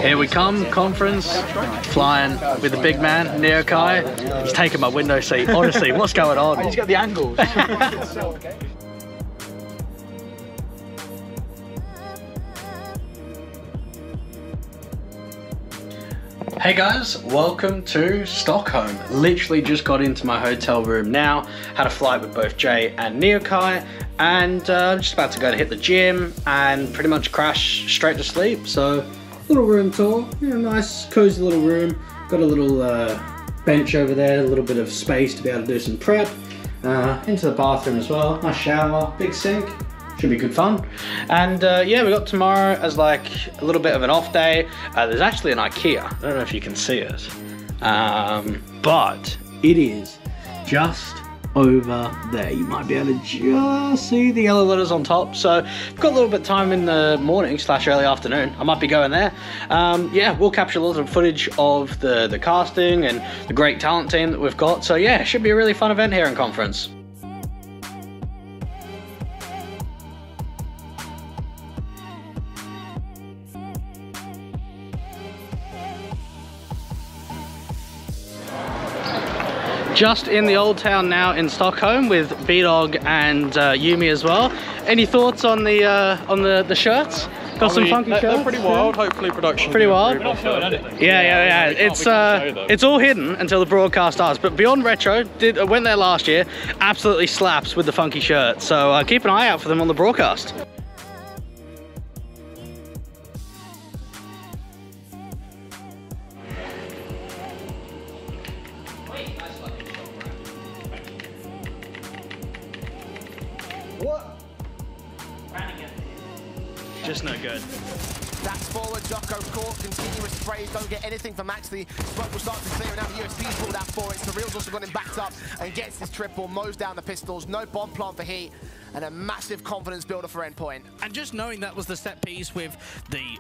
Here we come, conference, flying with the big man, Neokai. He's taking my window seat. Honestly, what's going on? He's got the angles. Hey guys, welcome to Stockholm. Literally just got into my hotel room now. Had a flight with both Jay and Neokai, and I'm just about to go to hit the gym and pretty much crash straight to sleep. So, little room tour, nice cozy little room. Got a little bench over there, a little bit of space to be able to do some prep. Into the bathroom as well, nice shower, big sink. Should be good fun. And yeah, we got tomorrow as like a little bit of an off day. There's actually an IKEA. I don't know if you can see it. But it is just over there. You might be able to just see the yellow letters on top. So I've got a little bit of time in the morning / early afternoon. I might be going there. Yeah, we'll capture a lot of footage of the casting and the great talent team that we've got. So yeah, it should be a really fun event here in conference. Just in the old town now in Stockholm with B-Dog and Yumi as well. Any thoughts on the shirts? Got some funky shirts. They're pretty wild. Hopefully production. Pretty wild. Yeah. It's all hidden until the broadcast starts. But Beyond Retro went there last year. Absolutely slaps with the funky shirts. So keep an eye out for them on the broadcast. What? Just no good. That's forward, Jocko caught, continuous sprays, don't get anything from Max. The smoke will start to clear, and now the USP's pulled out for it. Surreal's also got him backed up and gets his triple, mows down the pistols, no bomb plant for Heat, and a massive confidence builder for Endpoint. And just knowing that was the set piece with the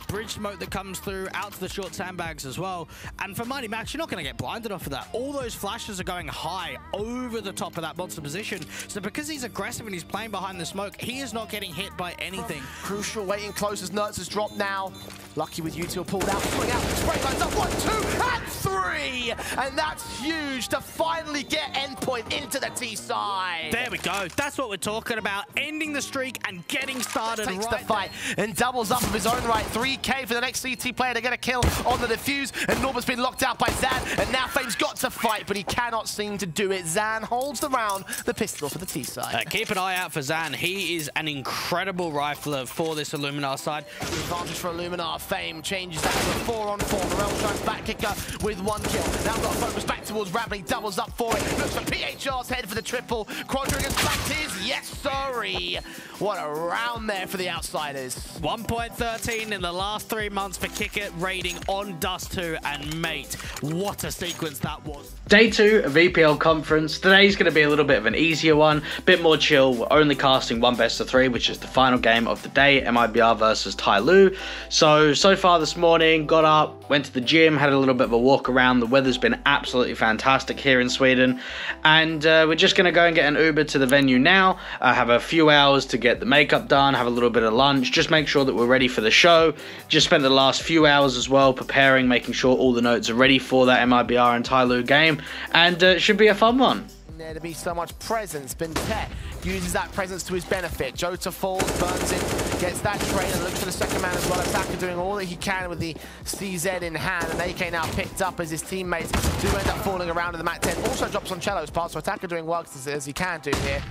bridge smoke that comes through, out to the short sandbags as well. And for Mighty Max, you're not going to get blinded off of that. All those flashes are going high over the top of that monster position. So because he's aggressive and he's playing behind the smoke, he is not getting hit by anything. Crucial, waiting close as Nerds has dropped now. Lucky with Util pulled out, swing out, spray lines up, 1, 2, and 3! And that's huge to finally get Endpoint into the T side. There we go. That's what we're talking about. Ending the streak and getting started. Takes the fight and doubles up of his own right. 3K for the next CT player to get a kill on the defuse. And Norbert's been locked out by Zan. And now Fame's got to fight, but he cannot seem to do it. Zan holds the round, the pistol for the T side. Keep an eye out for Zan. He is an incredible rifler for this Illuminar side. Advantage for Illuminar. Fame changes that to a 4-on-4. Morel tries back kicker with 1 kill. Now got focus back towards Rabbit. He doubles up for it. Looks for PHR's head for the triple. Quadrigan backed his. Yes, sorry. What a round there for the Outsiders. 1.13 in the last 3 months for Kickit rating on Dust 2. And mate, what a sequence that was. Day 2 of EPL Conference. Today's going to be a little bit of an easier one, bit more chill. We're only casting 1 best-of-3, which is the final game of the day, MIBR versus Tai Lu. So far this morning, got up, went to the gym, had a little bit of a walk around. The weather's been absolutely fantastic here in Sweden, and we're just going to go and get an Uber to the venue now. Have a few hours to get the makeup done, have a little bit of lunch, just make sure that we're ready for the show. Just spent the last few hours as well preparing, making sure all the notes are ready for that MIBR and Tai Lu game, and it should be a fun one. There to be so much presence. Bentet uses that presence to his benefit. Jota falls, burns in, gets that trade and looks for the second man as well. Attacker doing all that he can with the CZ in hand, and AK now picked up as his teammates do end up falling around in the Mat 10. Also drops on Cello's part, so Attacker doing work as he can do here.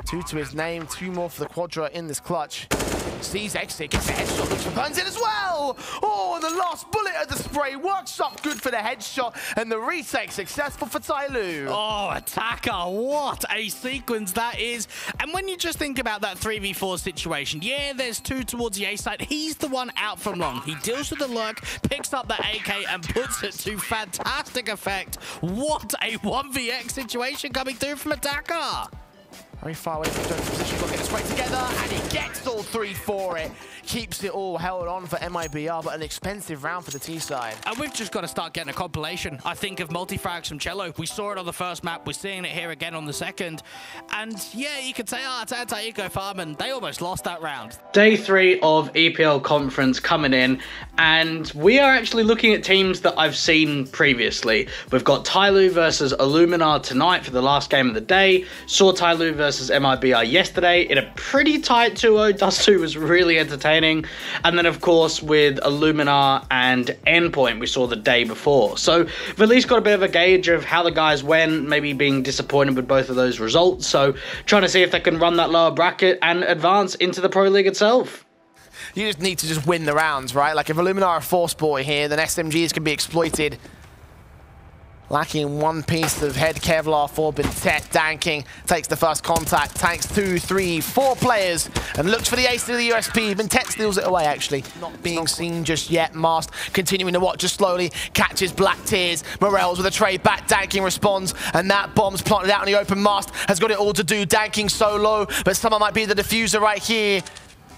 2 to his name, 2 more for the Quadra in this clutch. Sees exit, gets a headshot, looks for burns in as well! Oh, and the last bullet of the spray works up good for the headshot, and the retake successful for Tai Lu. Oh, Attacker, what a sequence that is. And when you just think about that 3v4 situation, yeah, there's 2 towards the A side. He's the one out from long. He deals with the lurk, picks up the AK, and puts it to fantastic effect. What a 1vx situation coming through from Attacker. Very far away from Jones' position, got to get the spray together, and he gets all three for it. Keeps it all held on for MIBR, but an expensive round for the T side. And we've just got to start getting a compilation, I think, of multi-frags from Cello. We saw it on the first map, we're seeing it here again on the second. And yeah, you could say, it's anti-eco farm, and they almost lost that round. Day 3 of EPL Conference coming in, and we are actually looking at teams that I've seen previously. We've got Tyloo versus Illuminar tonight for the last game of the day. Saw Tyloo versus MIBR yesterday in a pretty tight 2-0. Dust2 was really entertaining. And then, of course, with Illuminar and Endpoint, we saw the day before. So we've at least got a bit of a gauge of how the guys went, maybe being disappointed with both of those results. So trying to see if they can run that lower bracket and advance into the Pro League itself. You just need to just win the rounds, right? Like if Illuminar are a force boy here, then SMGs can be exploited. Lacking one piece of head Kevlar for Bintet. Danking takes the first contact, tanks 2, 3, 4 players, and looks for the ace of the USP. Bintet steals it away, actually. Not being seen just yet. Mast continuing to watch just slowly, catches Black Tears. Morels with a trade back, Danking responds, and that bomb's planted out in the open. Mast has got it all to do. Danking so low, but someone might be the diffuser right here.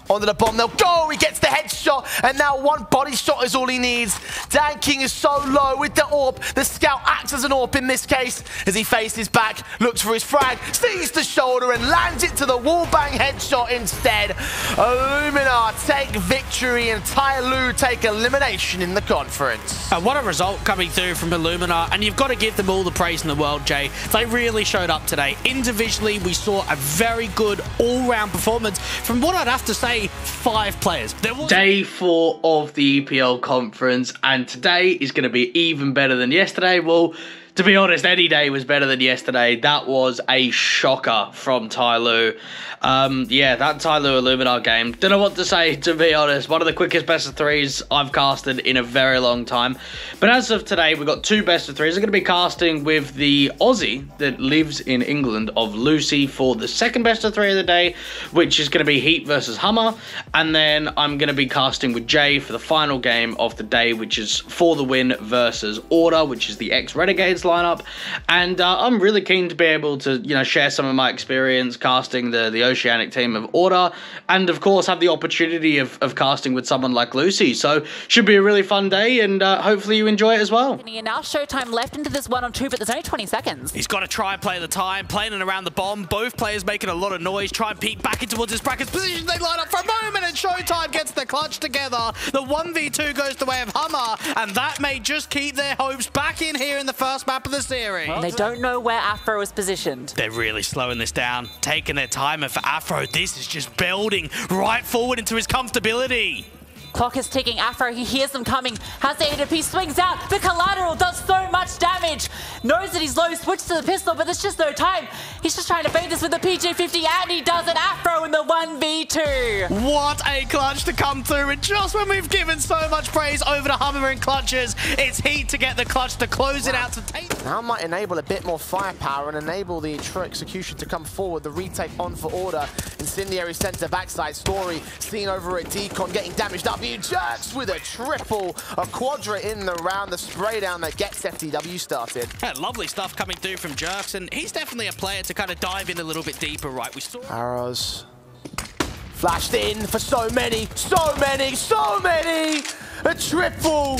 Onto the bomb, they'll go, he gets the headshot, and now one body shot is all he needs. Danking is so low with the AWP. The scout acts as an AWP in this case, as he faces back, looks for his frag, sees the shoulder, and lands it to the wallbang headshot instead. Illuminar take victory, and Tyloo take elimination in the conference. What a result coming through from Illuminar, and you've got to give them all the praise in the world, Jay. They really showed up today. Individually, we saw a very good all-round performance from what I'd have to say, 5 players. Day 4 of the EPL Conference, and today is going to be even better than yesterday. Well, to be honest, any day was better than yesterday. That was a shocker from Tyloo. Yeah, that Tyloo Illuminar game, don't know what to say, to be honest. One of the quickest best of 3s I've casted in a very long time. But as of today, we've got 2 best of 3s. I'm going to be casting with the Aussie that lives in England of Lucy for the second best of 3 of the day, which is going to be Heat versus Hummer. And then I'm going to be casting with Jay for the final game of the day, which is For the Win versus Order, which is the ex-Renegades lineup. And I'm really keen to be able to, you know, share some of my experience casting the Oceanic team of Order, and of course have the opportunity of casting with someone like Lucy. So should be a really fun day, and hopefully you enjoy it as well. Now showtime left into this 1-on-2, but there's only 20 seconds. He's got to try and play the time, playing it around the bomb. Both players making a lot of noise, try and peek back in towards his brackets position. They line up for a moment, and Showtime gets the clutch together. The 1v2 goes the way of Hummer, and that may just keep their hopes back in here in the first map of the series. And they don't know where Afro is positioned. They're really slowing this down, taking their time, and for Afro, this is just building right forward into his comfortability. Clock is ticking. Afro, he hears them coming. Has the AWP, swings out. The collateral does so much damage. Knows that he's low, switches to the pistol, but there's just no time. He's just trying to bait this with the PG-50, and he does it. Afro in the 1v2. What a clutch to come through. And just when we've given so much praise over to Hummer and clutches, it's Heat to get the clutch to close it out to take. Now might enable a bit more firepower and enable the true execution to come forward. The retake on for Order. Incendiary center backside story. Seen over at Decon, getting damaged up. Jerks with a triple, a quadra in the round, the spray down that gets FTW started. Yeah, lovely stuff coming through from Jerks, and he's definitely a player to kind of dive in a little bit deeper, right? We saw arrows flashed in for so many. A triple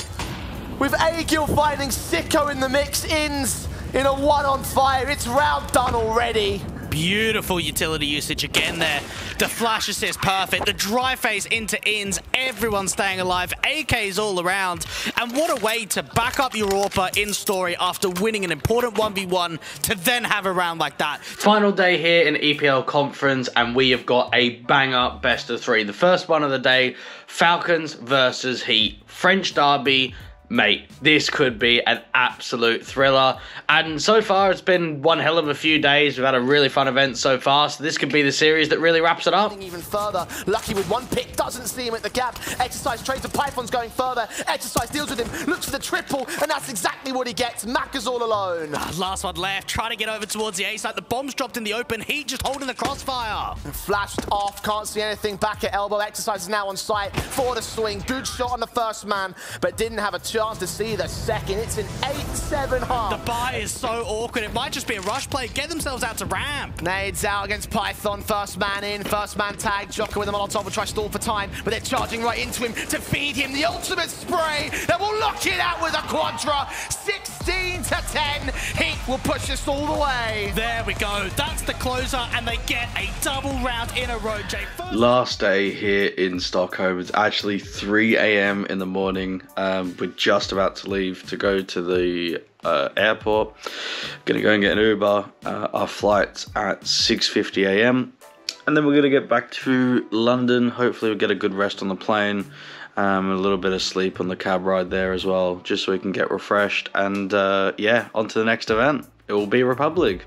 with Agil finding Sicko in the mix, ins in a 1-on-5. It's round done already. Beautiful utility usage again there. The flash assist perfect. The dry phase into ins. Everyone staying alive. AKs all around. And what a way to back up your AWPer in story after winning an important 1v1 to then have a round like that. Final day here in EPL Conference, and we have got a bang-up best of 3. The first one of the day, Falcons versus Heat. French derby. Mate, this could be an absolute thriller, and so far it's been one hell of a few days. We've had a really fun event so far, so this could be the series that really wraps it up. Even further, Lucky with one pick, doesn't see him at the gap. Exercise trades and Python's going further. Exercise deals with him, looks for the triple, and that's exactly what he gets. Mac is all alone. Last one left, trying to get over towards the A side. The bomb's dropped in the open, Heat just holding the crossfire. And flashed off, can't see anything back at elbow. Exercise is now on site for the swing. Good shot on the first man, but didn't have a 2 chance to see the second. It's an 8-7 half. The buy is so awkward. It might just be a rush play. Get themselves out to ramp. Nades out against Python. First man in, first man tag. Joker with a Molotov will try stall for time, but they're charging right into him to feed him the ultimate spray that will lock it out with a Quadra. 16-10. Heat will push us all the way. There we go. That's the closer, and they get a double round in a row, Jay. Last day here in Stockholm. It's actually 3 a.m. in the morning. We're just about to leave to go to the airport. Gonna go and get an Uber. Our flight's at 6:50 a.m. and then we're gonna get back to London. Hopefully we'll get a good rest on the plane. A little bit of sleep on the cab ride there as well, just so we can get refreshed. And yeah, on to the next event. It will be Republic.